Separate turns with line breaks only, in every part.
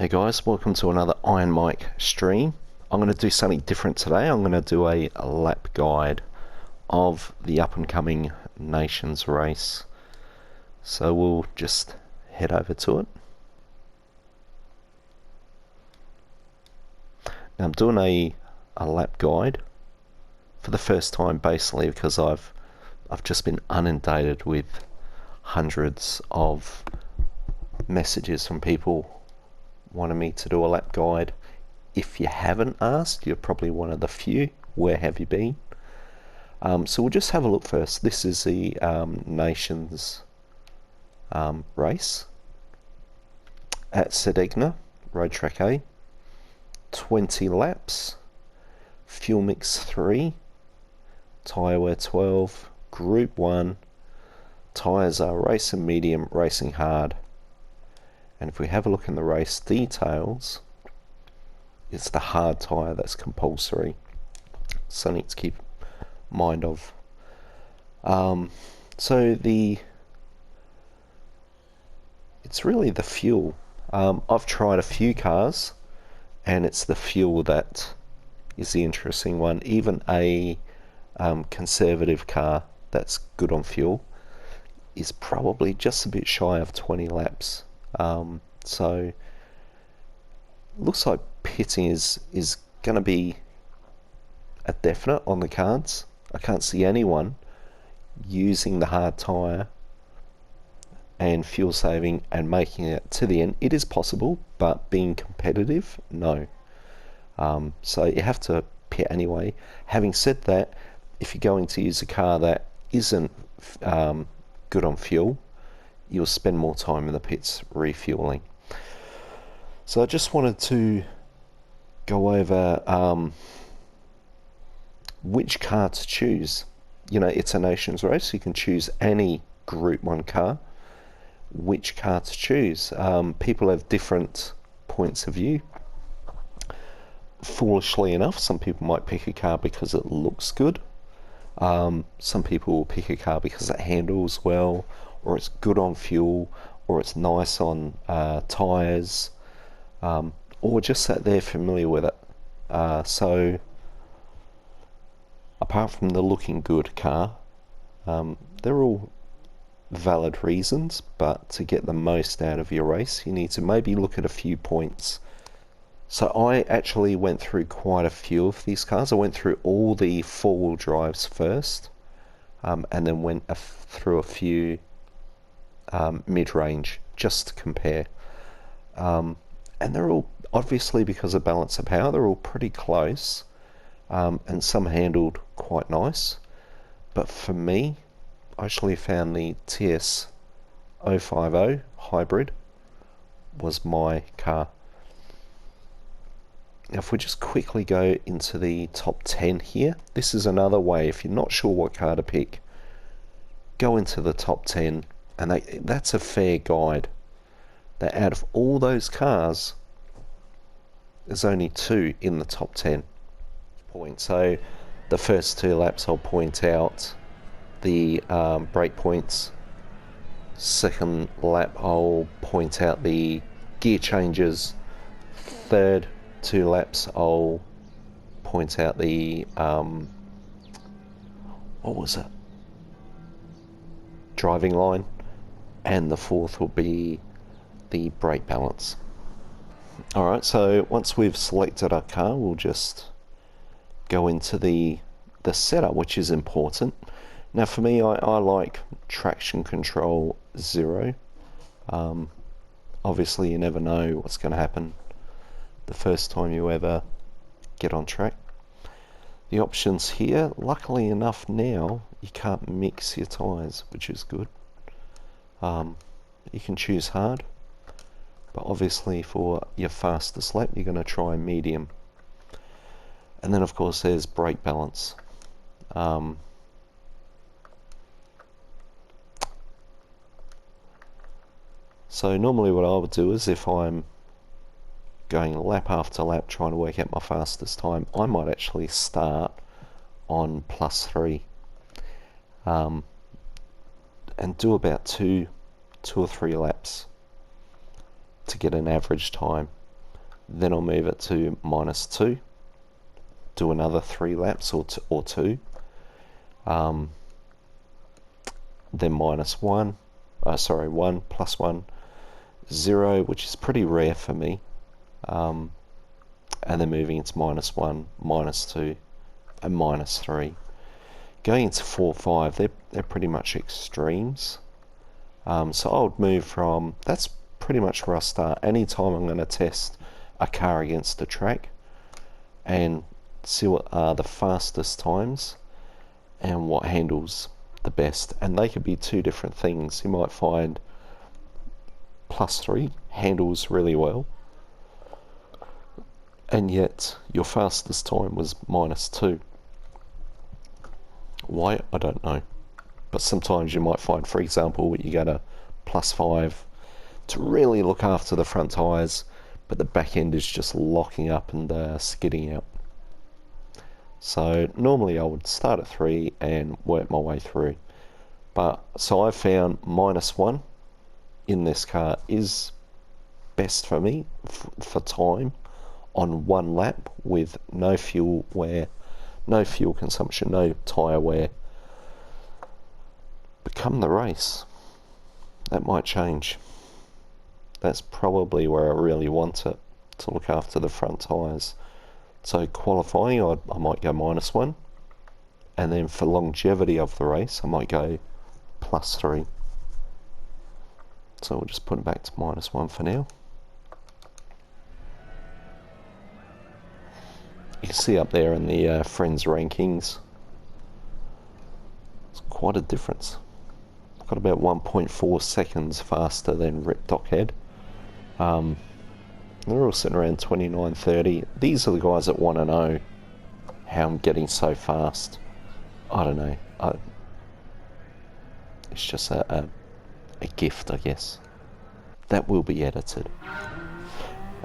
Hey guys, welcome to another Iron Mike stream. I'm going to do something different today. I'm going to do a lap guide of the up and coming Nations race. So we'll just head over to it. Now I'm doing a lap guide for the first time, basically because I've just been inundated with hundreds of messages from people wanted me to do a lap guide. If you haven't asked, you're probably one of the few. Where have you been? So we'll just have a look first. This is the Nations race at Sedegna, Road Track A. 20 laps, fuel mix 3, tyre wear 12, Group 1, tyres are racing medium, racing hard. And if we have a look in the race details, it's the hard tyre that's compulsory. Something to keep mind of. So it's really the fuel. I've tried a few cars, and it's the fuel that is the interesting one. Even a conservative car that's good on fuel is probably just a bit shy of 20 laps. So looks like pitting is going to be a definite on the cards. I can't see anyone using the hard tyre and fuel saving and making it to the end. It is possible, but being competitive, no. So you have to pit anyway. Having said that, if you're going to use a car that isn't good on fuel, you'll spend more time in the pits refueling. So I just wanted to go over which car to choose. You know, it's a Nations race, so you can choose any Group 1 car. Which car to choose? People have different points of view. Foolishly enough, some people might pick a car because it looks good. Some people will pick a car because it handles well, or it's good on fuel, or it's nice on tyres, or just that they're familiar with it. So apart from the looking good car, they're all valid reasons, but to get the most out of your race, you need to maybe look at a few points. So I actually went through quite a few of these cars. I went through all the four-wheel drives first, and then went through a few mid-range just to compare. And they're all, obviously because of balance of power, they're all pretty close, and some handled quite nice. But for me, I actually found the TS 050 hybrid was my car. Now if we just quickly go into the top 10 here, this is another way, if you're not sure what car to pick, go into the top 10, and that's a fair guide. That out of all those cars, there's only 2 in the top 10 points. So the first 2 laps I'll point out the brake points. Second lap I'll point out the gear changes. Third 2 laps I'll point out the what was it? Driving line. And the fourth will be the brake balance. Alright, so once we've selected our car, we'll just go into the setup, which is important. Now for me, I like traction control 0. Obviously you never know what's going to happen the first time you ever get on track. The options here, luckily enough now, you can't mix your tyres, which is good. You can choose hard, but obviously for your fastest lap you're going to try medium. And then of course there's brake balance. So normally what I would do is, if I'm going lap after lap trying to work out my fastest time, I might actually start on +3 and do about two or three laps to get an average time. Then I'll move it to -2, do another 3 laps or 2, then -1, 1 plus 1, 0, which is pretty rare for me, and then moving into -1, -2, and -3. Going into 4, 5, they're pretty much extremes. So I would move from, that's pretty much where I start. Anytime I'm going to test a car against the track and see what are the fastest times and what handles the best. And they could be two different things. You might find +3 handles really well, and yet your fastest time was -2. Why? I don't know. But sometimes you might find, for example, you go to +5 to really look after the front tyres, but the back end is just locking up and skidding out. So normally I would start at 3 and work my way through. But so I found -1 in this car is best for me for time on 1 lap with no fuel wear, no fuel consumption, no tyre wear. But come the race, that might change. That's probably where I really want it, to look after the front tyres. So qualifying, I might go -1, and then for longevity of the race, I might go +3. So we'll just put it back to -1 for now. You can see up there in the friends rankings, it's quite a difference. I've got about 1.4 seconds faster than Rip Dockhead. They're all sitting around 29, 30. These are the guys that want to know how I'm getting so fast. I don't know. It's just a gift, I guess. That will be edited.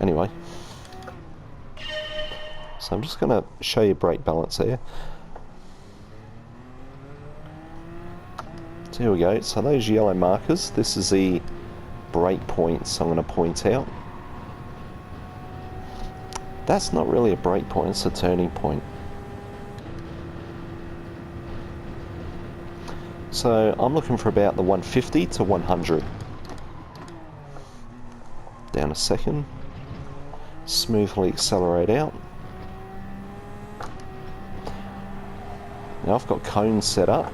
Anyway. So I'm just going to show you brake balance here. So here we go. So those yellow markers, this is the brake points I'm going to point out. That's not really a brake point, it's a turning point. So I'm looking for about the 150 to 100. Down a second. Smoothly accelerate out. Now I've got cones set up.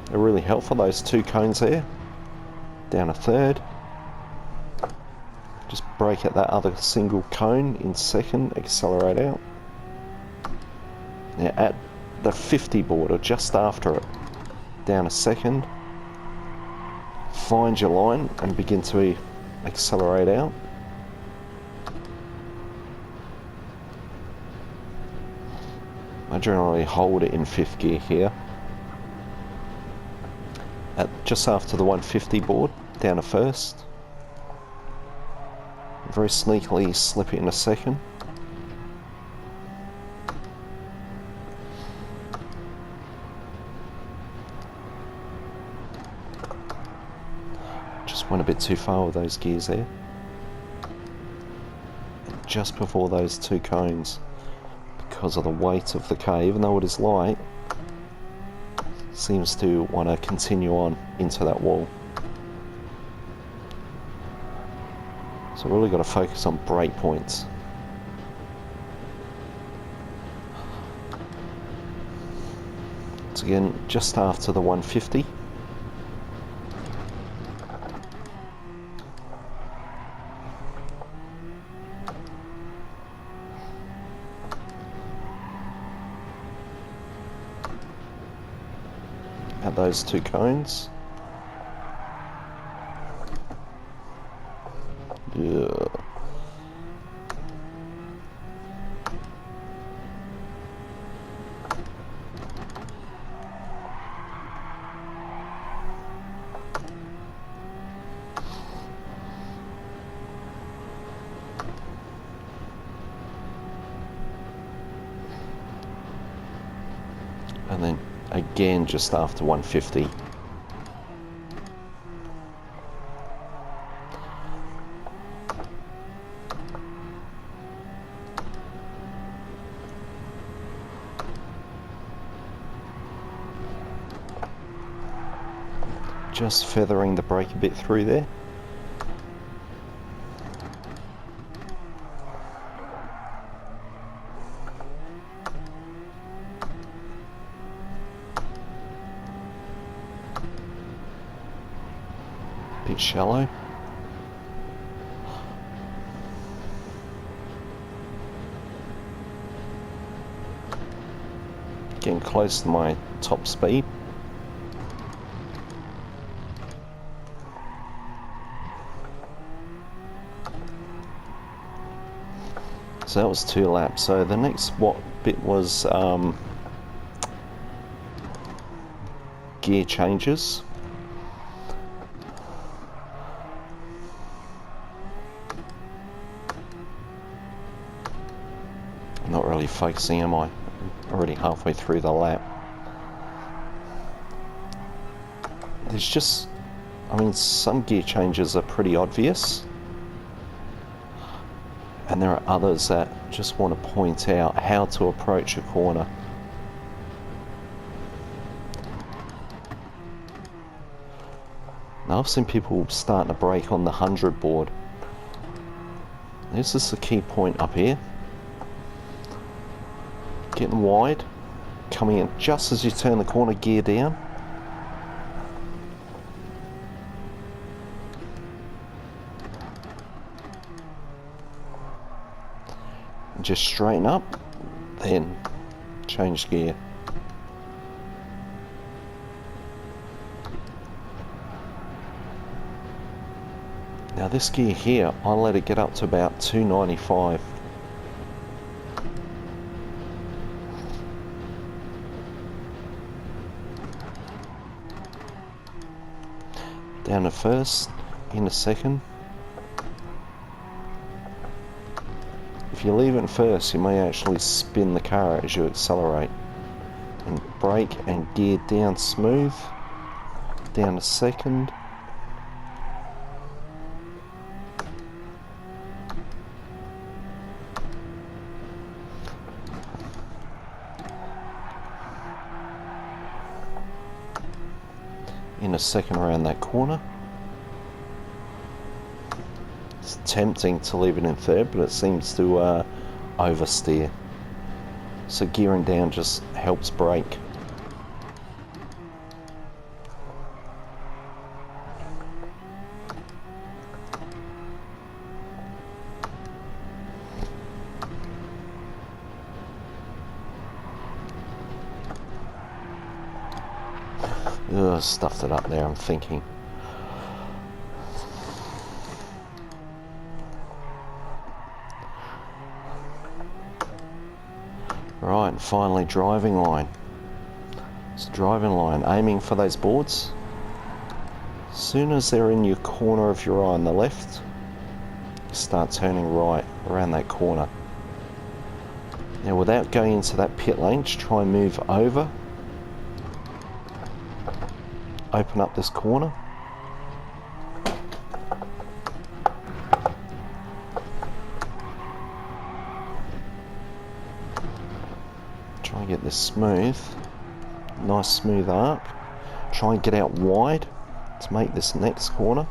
They're really helpful, those 2 cones there. Down a third. Just brake at that other single cone in second, accelerate out. Now at the 50 board, or just after it, down a second. Find your line and begin to accelerate out. I generally hold it in 5th gear here. At just after the 150 board, down a first. Very sneakily slip it in a second. Just went a bit too far with those gears there. Just before those 2 cones, because of the weight of the car, even though it is light, seems to want to continue on into that wall. So really got to focus on brake points. So again, just after the 150. At those 2 cones. Yeah. And then again just after 150. Just feathering the brake a bit through there. Bit shallow. Getting close to my top speed. So that was 2 laps. So the next bit was gear changes. I'm not really focusing, am I? Already halfway through the lap. There's just, I mean, some gear changes are pretty obvious, and there are others that just want to point out how to approach a corner. Now I've seen people starting to brake on the 100 board. This is the key point up here. Getting wide, coming in just as you turn the corner, gear down. Just straighten up, then change gear. Now this gear here, I let it get up to about 295. Down to first, into second. If you leave it first, you may actually spin the car as you accelerate. And brake and gear down smooth. Down to second. In a second around that corner. It's tempting to leave it in third, but it seems to oversteer. So gearing down just helps brake. Ugh, stuffed it up there, I'm thinking. Right, and finally driving line. So driving line, aiming for those boards. As soon as they're in your corner of your eye on the left, start turning right around that corner. Now without going into that pit lane, just try and move over. Open up this corner. Try and get this smooth. Nice smooth arc. Try and get out wide to make this next corner.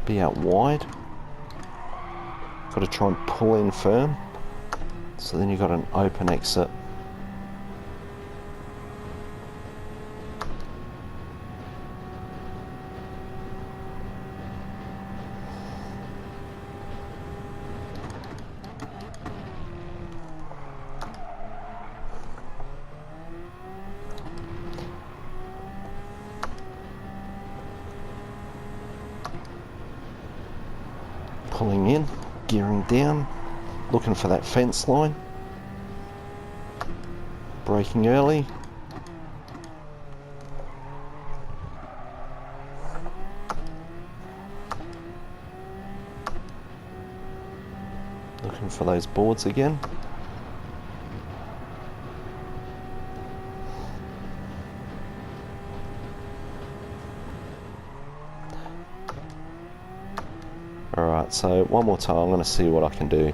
Be out wide. Got to try and pull in firm. So then you've got an open exit. Pulling in, gearing down. Looking for that fence line. Braking early. Looking for those boards again. Alright, so one more time I'm going to see what I can do.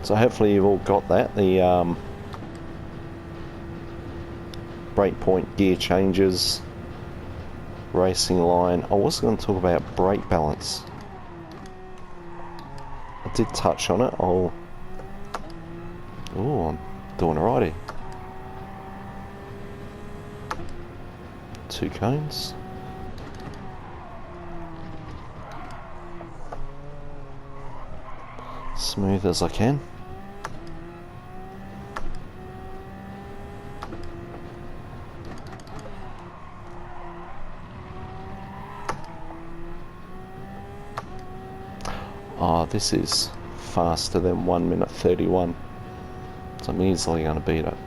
So hopefully you've all got that. The breakpoint gear changes, racing line. I was going to talk about brake balance. I did touch on it. Oh, I'm doing alrighty. 2 cones. Smooth as I can. Oh, this is faster than 1 minute 31. So I'm easily going to beat it.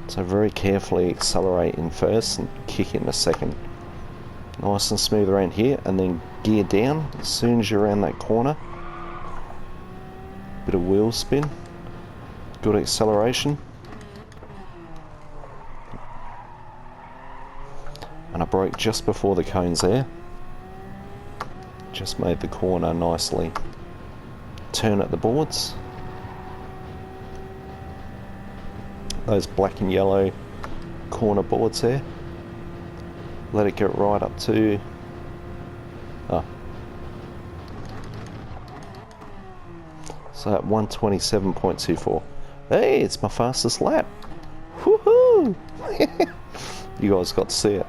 So very carefully accelerate in first and kick in the second. Nice and smooth around here, and then gear down as soon as you're around that corner. Bit of wheel spin. Good acceleration. And I broke just before the cones there. Just made the corner nicely. Turn at the boards. Those black and yellow corner boards there. Let it get right up to... So at 127.24. Hey, it's my fastest lap. Woohoo! You guys got to see it.